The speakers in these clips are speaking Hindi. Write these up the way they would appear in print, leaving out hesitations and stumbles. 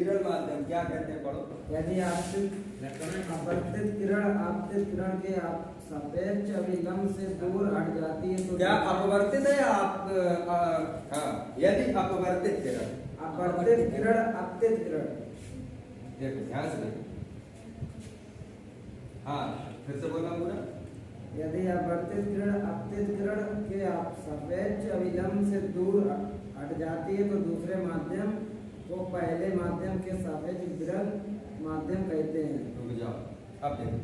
विरल माध्यम क्या कहते हैं, पढ़ो। यदि अपवर्तित किरण आपतित किरण के सापेक्ष अभिलंब से दूर हट जाती है तो क्या अपवर्तित है या हाँ, यदि अपवर्तित किरण, अपवर्तित किरण आपतित किरण, देखो ध्यान से देखो, हाँ फिर से बोलना पूरा। यदि अपवर्तित किरण आपतित किरण के सापेक्ष अभिलंब से दूर हट जाती है तो दूसरे माध्यम को पहले माध्यम के सापेक्ष विरल माध्यम कहते हैं। रुक जाओ, अब देखो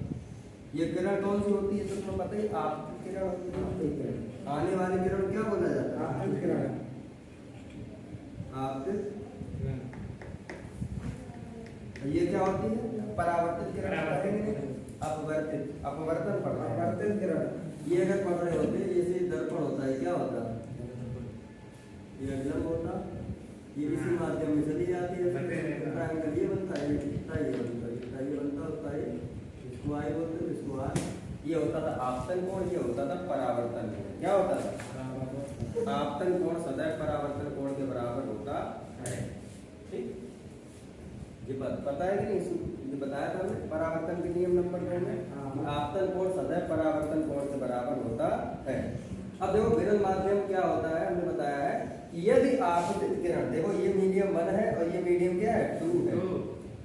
ये किरण कौन सी होती है तो तुम्हें पता ही, आपतित किरण होती है। आने वाली किरण क्या बोला जाता है, आपतित किरण। आपतित, ये क्या होती है, परावर्तित किरण। अपवर्तित, अपवर्तन पढ़ रहे हैं। अपवर्तित किरण ये अगर पढ़ रहे होते, जैसे दर्पण होता है, क्या होता है, ये अग्लम होता, ये इसी माध्यम में चली जाती है, ट्रायंगल ये बनता है, इतना ये बनता है, इतना ये बनता होता है, इसको आई बोलते हैं, इसको आर। ये होता था आपतन कोण, ये होता था परावर्तन कोण। क्या होता था, आपतन कोण सदैव परावर्तन कोण के बराबर होता है। ठीक, ये पता है कि नहीं, ये बताया था हमने परावर्तन के नियम नंबर 2 में, आपतन कोण सदैव परावर्तन कोण के बराबर होता है। अब देखो विरल माध्यम क्या होता है, हमने बताया है कि यदि आपतित किरण, देखो ये मीडियम 1 है और ये मीडियम क्या है, 2 है।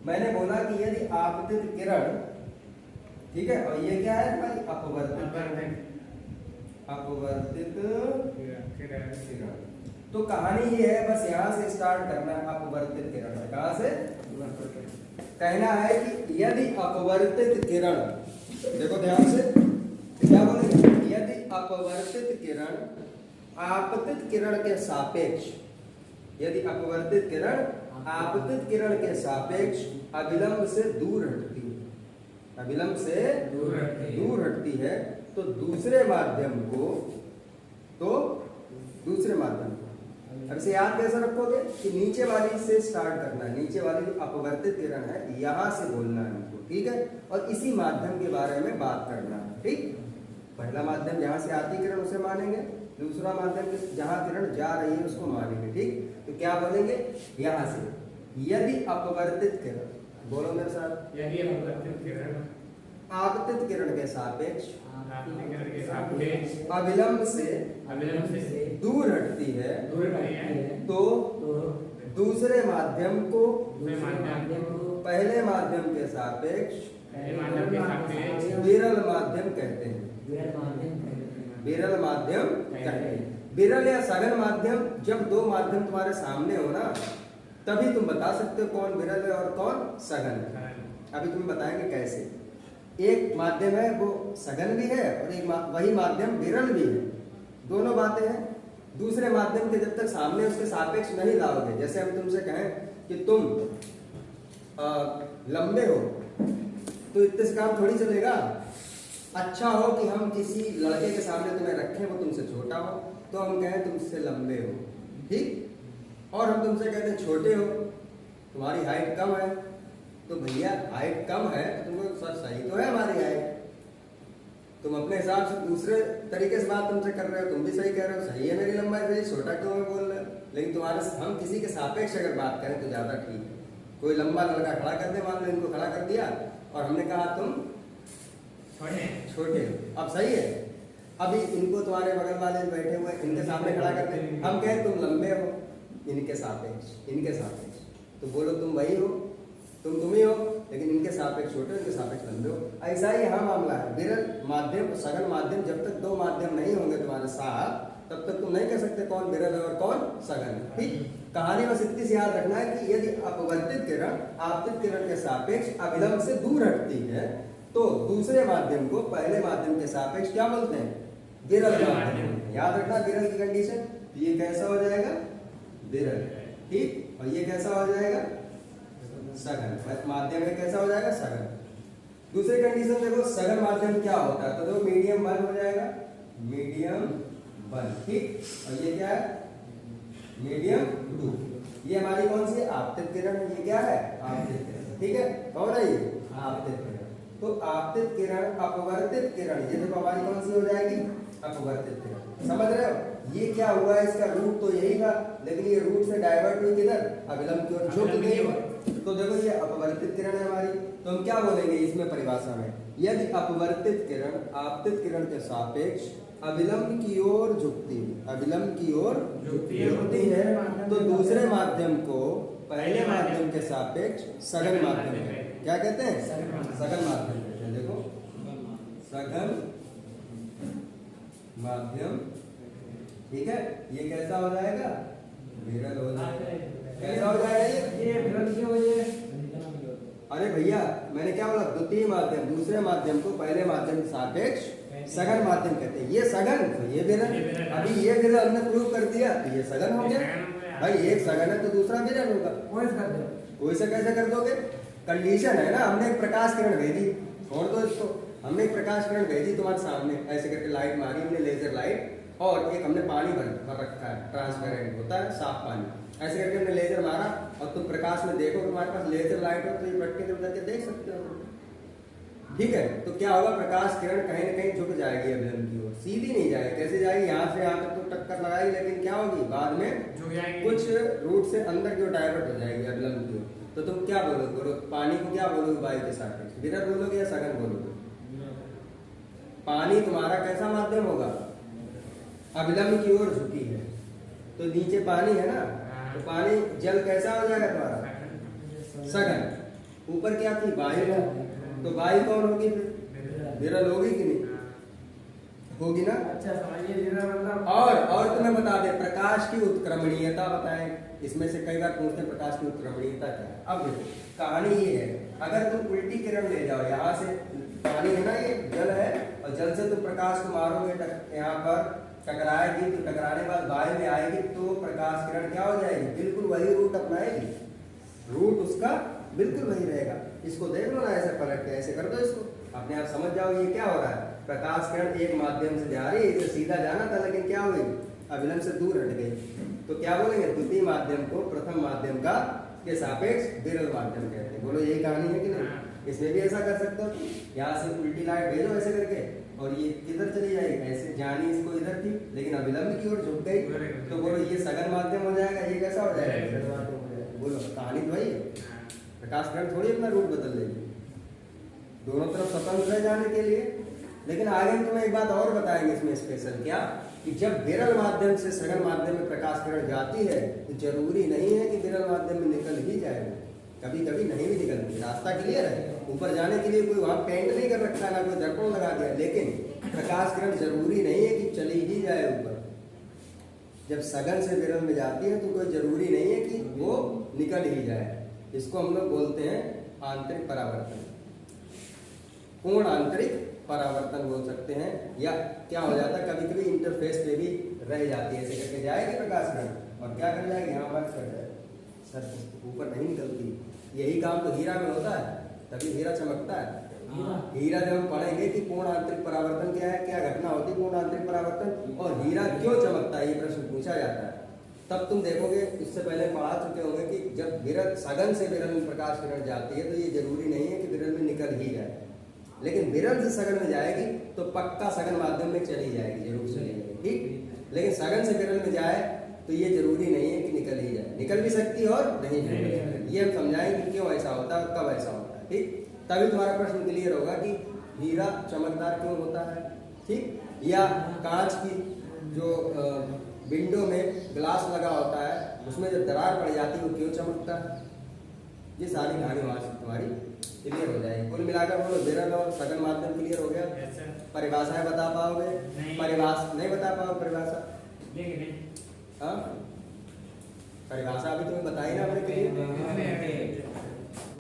मैंने बोला कि यदि आपतित किरण, ठीक है, और ये क्या है भाई, अपवर्तित, अपवर्तित किरण। तो कहानी ये है, बस यहाँ से स्टार्ट करना है, अपवर्तित किरण है। कहाँ से, कहना है कि यदि अपवर्तित किरण, देखो ध्यान से क्या बोलेंगे, यदि अपवर्तित किरण आपतित किरण के सापेक्ष, यदि अपवर्तित किरण आपतित किरण के सापेक्ष अभिलंब से दूर हटती है, अभिलंब से दूर हटती है, तो दूसरे माध्यम को, तो दूसरे माध्यम को, अब इसे याद कैसे रखोगे कि नीचे वाली से स्टार्ट करना है, नीचे वाली जो अपवर्तित किरण है यहां से बोलना है हमको, ठीक है, और इसी माध्यम के बारे में बात करना है। ठीक, पहला माध्यम जहां से आती किरण उसे मानेंगे, दूसरा माध्यम जहां किरण जा रही है उसको मानेंगे। ठीक, तो क्या बोलेंगे यहां से, यदि अपवर्तित किरण, बोलो मेरे साथ, यदि अपवर्तित किरण आपतित किरण के सापेक्ष अभिलंब से दूर हटती है, तो दूसरे माध्यम को पहले माध्यम के सापेक्ष विरल माध्यम कहते हैं। विरल माध्यम कहते हैं। विरल या सघन माध्यम, जब दो माध्यम तुम्हारे सामने हो ना, तभी तुम बता सकते हो कौन विरल है और कौन सघन है। अभी तुम्हें बताएंगे कैसे। एक माध्यम है वो सघन भी है और एक वही माध्यम विरल भी है, दोनों बातें हैं। दूसरे माध्यम के जब तक सामने उसके सापेक्ष नहीं लाओगे, जैसे हम तुमसे कहें कि तुम लंबे हो, तो इतने से काम थोड़ी चलेगा। अच्छा हो कि हम किसी लड़के के सामने तुम्हें रखें, वो तुमसे छोटा हो, तो हम कहें तुमसे लंबे हो, ठीक। और हम तुमसे कहते हैं छोटे हो, तुम्हारी हाइट कम है, तो भैया हाइट कम है, तुमको सर सही तो है हमारी हाइट, तुम अपने हिसाब से दूसरे तरीके से बात तुमसे कर रहे हो, तुम भी सही कह रहे हो, सही है मेरी लंबाई, सही, छोटा क्यों मैं बोल रहे हो। लेकिन तुम्हारे हम किसी के सापेक्ष अगर बात करें तो ज्यादा ठीक है। कोई लंबा लड़का खड़ा कर दे, मान लो इनको खड़ा कर दिया और हमने कहा तुम छोटे हो, अब सही है। अभी इनको तुम्हारे बगल वाले बैठे हुए इनके सामने खड़ा कर दे, हम कहें तुम लंबे हो, इनके सापेक्ष, तो बोलो तुम वही हो, तुम ही हो, लेकिन इनके सापेक्ष छोटे हो, इनके सापेक्ष लंबे हो। ऐसा ही यहाँ मामला है। विरल माध्यम और सघन माध्यम, जब तक दो माध्यम नहीं होंगे तुम्हारे साथ, तब तक तुम नहीं कह सकते कौन विरल है और कौन सघन है, ठीक। कहानी बस इतनी सी याद रखना है कि यदि अपवर्तित किरण आपतित किरण के सापेक्ष अभिलंब से दूर हटती है, तो दूसरे माध्यम को पहले माध्यम के सापेक्ष क्या बोलते हैं, विरल माध्यम। याद रखना विरल की कंडीशन, ये कैसा हो जाएगा, विरल, ठीक, और ये कैसा हो जाएगा, सघन। माध्यम में कैसा हो जाएगा, सघन। दूसरी कंडीशन देखो, सघन माध्यम क्या होता है, तो देखो मीडियम 1 हो जाएगा, मीडियम 1, ठीक। और ये क्या है, मीडियम 2। ये हमारी कौन सी आपतित किरण है, ये क्या है, आपतित किरण, ठीक है। कौन है ये, आपतित किरण। तो आपतित किरण अपवर्तित किरण, ये देखो हमारी कौन सी हो जाएगी, अपवर्तित किरण। समझ रहे हो, ये क्या हुआ है, इसका रूट तो यही था, लेकिन ये रूट से डाइवर्ट हुई किधर, अभिलंब की ओर झुक गई, तो देखो ये अपवर्तित किरण है हमारी, तो हम क्या बोलेंगे इसमें परिभाषा में, यदि अपवर्तित किरण आपतित किरण के सापेक्ष अविलंब की ओर झुकती है तो दूसरे माध्यम को पहले माध्यम के सापेक्ष सघन माध्यम कहते हैं। क्या कहते हैं? सघन माध्यम कहते हैं। देखो सघन माध्यम, ठीक है। ये कैसा हो जाएगा? विरल हो जाएगा। कैसा हो जाएगा ये विरल क्यों हो जाएगा? अरे भैया मैंने क्या बोला, द्वितीय माध्यम दूसरे माध्यम को पहले माध्यम के सापेक्ष सघन माध्यम कहते हैं। ये सघन तो ये विरल, अभी ये विरल हमने प्रूव कर दिया तो ये सघन हो गया। भाई एक सघन है तो दूसरा विरल होगा। कोई से कैसे कर दोगे? कंडीशन है ना, हमने एक प्रकाश किरण भेजी, छोड़ दो इसको, हमने एक प्रकाश किरण भेजी तुम्हारे सामने, ऐसे करके लाइट मारी हमने, लेजर लाइट, और एक हमने पानी भर रखा है, ट्रांसपेरेंट होता है साफ पानी, ऐसे करके हमने लेजर मारा और तुम प्रकाश में देखो, तुम्हारे पास लेजर लाइट हो तो ये प्रैक्टिकल करके देख सकते हो, ठीक है। तो क्या होगा, प्रकाश किरण कहीं ना कहीं झुक जाएगी अविलंब की ओर, सीधी नहीं जाएगी। कैसे जाएगी? यहाँ से यहाँ तक तो टक्कर लगाएगी, लेकिन क्या होगी बाद में कुछ रूट से अंदर की ओर डाइवर्ट हो जाएगी अविलंब की ओर। तो तुम क्या बोलोगे? बोलो पानी को क्या बोलोगे? वायु के सापेक्ष विरल बोलोगे या सघन बोलोगे? पानी तुम्हारा कैसा माध्यम होगा? अविलंब की ओर झुकी है, तो नीचे पानी है ना, तो पानी जल कैसा हो जाएगा तुम्हारा? सघन। ऊपर क्या थी? वायु है, तो वायु कौन होगी फिर? विरल होगी कि नहीं होगी ना? अच्छा समझिए। और तुम्हें बता दे प्रकाश की उत्क्रमणीयता बताएं, इसमें से कई बार पूछते हैं प्रकाश की उत्क्रमणीयता क्या है। अब देखो कहानी ये है, अगर तुम उल्टी किरण ले जाओ, यहाँ से पानी है ना, ये जल है, और जल से तुम प्रकाश को मारोगे, यहाँ पर टकराएगी, तो टकराने के बाद वायु में आएगी, तो प्रकाश किरण क्या हो जाएगी? बिल्कुल वही रूट अपनाएगी, रूट उसका बिल्कुल वही रहेगा। इसको देख लो ना, ऐसे पलट के ऐसे कर दो इसको, अपने आप समझ जाओ ये क्या हो रहा है। प्रकाश किरण एक माध्यम से जा रही है, इसे सीधा जाना था, लेकिन क्या हुई? अविलंब से दूर हट गई। तो क्या बोलेंगे? द्वितीय माध्यम को प्रथम माध्यम का के सापेक्ष विरल माध्यम कहते हैं। बोलो यही कहानी है कि नहीं? इसमें भी ऐसा कर सकते हो, यहाँ से उल्टी लाइट भेजो ऐसे करके, और ये किधर चली जाएगी? ऐसे जानी इसको इधर थी, लेकिन अविलंब की ओर झुक गई, तो बोलो ये सघन माध्यम हो जाएगा। ये कैसा हो जाएगा? विरल माध्यम हो जाएगा। बोलो कहानी तो वही है, प्रकाश किरण थोड़ी अपना रूट बदल लेगी, दोनों तरफ स्वतंत्र है जाने के लिए। लेकिन आगे हम तुम्हें एक बात और बताएंगे इसमें स्पेशल, क्या कि जब विरल माध्यम से सघन माध्यम में प्रकाश किरण जाती है तो जरूरी नहीं है कि विरल माध्यम में निकल ही जाएगा, कभी कभी नहीं भी निकलती। रास्ता क्लियर है, ऊपर जाने के लिए कोई वहां पेंट नहीं कर रखा है, ना कोई दर्पण लगा दिया, लेकिन प्रकाश किरण जरूरी नहीं है कि चली ही जाए ऊपर। जब सघन से विरल में जाती है तो कोई जरूरी नहीं है कि वो निकल ही जाए। इसको हम लोग बोलते हैं आंतरिक परावर्तन, पूर्ण आंतरिक परावर्तन बोल सकते हैं। या क्या हो जाता है, कभी कभी इंटरफेस पे भी रह जाती है, ऐसे करके जाएगी प्रकाश किरण और क्या कर जाएगी, यहाँ बंद कर जाएगी, सर ऊपर नहीं निकलती। यही काम तो हीरा में होता है, तभी हीरा चमकता है। हीरा जब हम पढ़ेंगे कि पूर्ण आंतरिक परावर्तन क्या है, क्या घटना होती है पूर्ण आंतरिक परावर्तन, और हीरा क्यों चमकता है, ये प्रश्न पूछा जाता है, तब तुम देखोगे। इससे पहले पढ़ा चुके होंगे कि जब विरल सघन से विरल में प्रकाश किरण जाती है तो ये जरूरी नहीं है कि विरल में निकल ही जाए, लेकिन विरल से सघन में जाएगी तो पक्का सघन माध्यम में चली जाएगी, जरूर चली जाएगी, ठीक। लेकिन सघन से विरल में जाए तो ये जरूरी नहीं है कि निकल ही जाए, निकल भी सकती है और नहीं भी सकती। ये हम समझाएंगे कि क्यों ऐसा होता है, कब ऐसा होता है, ठीक। तभी तुम्हारा प्रश्न क्लियर होगा कि हीरा चमकदार क्यों होता है, ठीक। या कांच की जो विंडो में ग्लास लगा होता है, उसमें जब दरार पड़ जाती है वो क्यों चमकता है। ये सारी कहानी वहां से तुम्हारी क्लियर हो जाएगी। कुल मिलाकर बोलो विरल और सघन माध्यम क्लियर हो गया। परिभाषाएं बता पाओगे? परिभाषा नहीं बता पाओगे? परिभाषा हाँ, परिभाषा अभी तुम्हें बताई ना अपने क्लियर।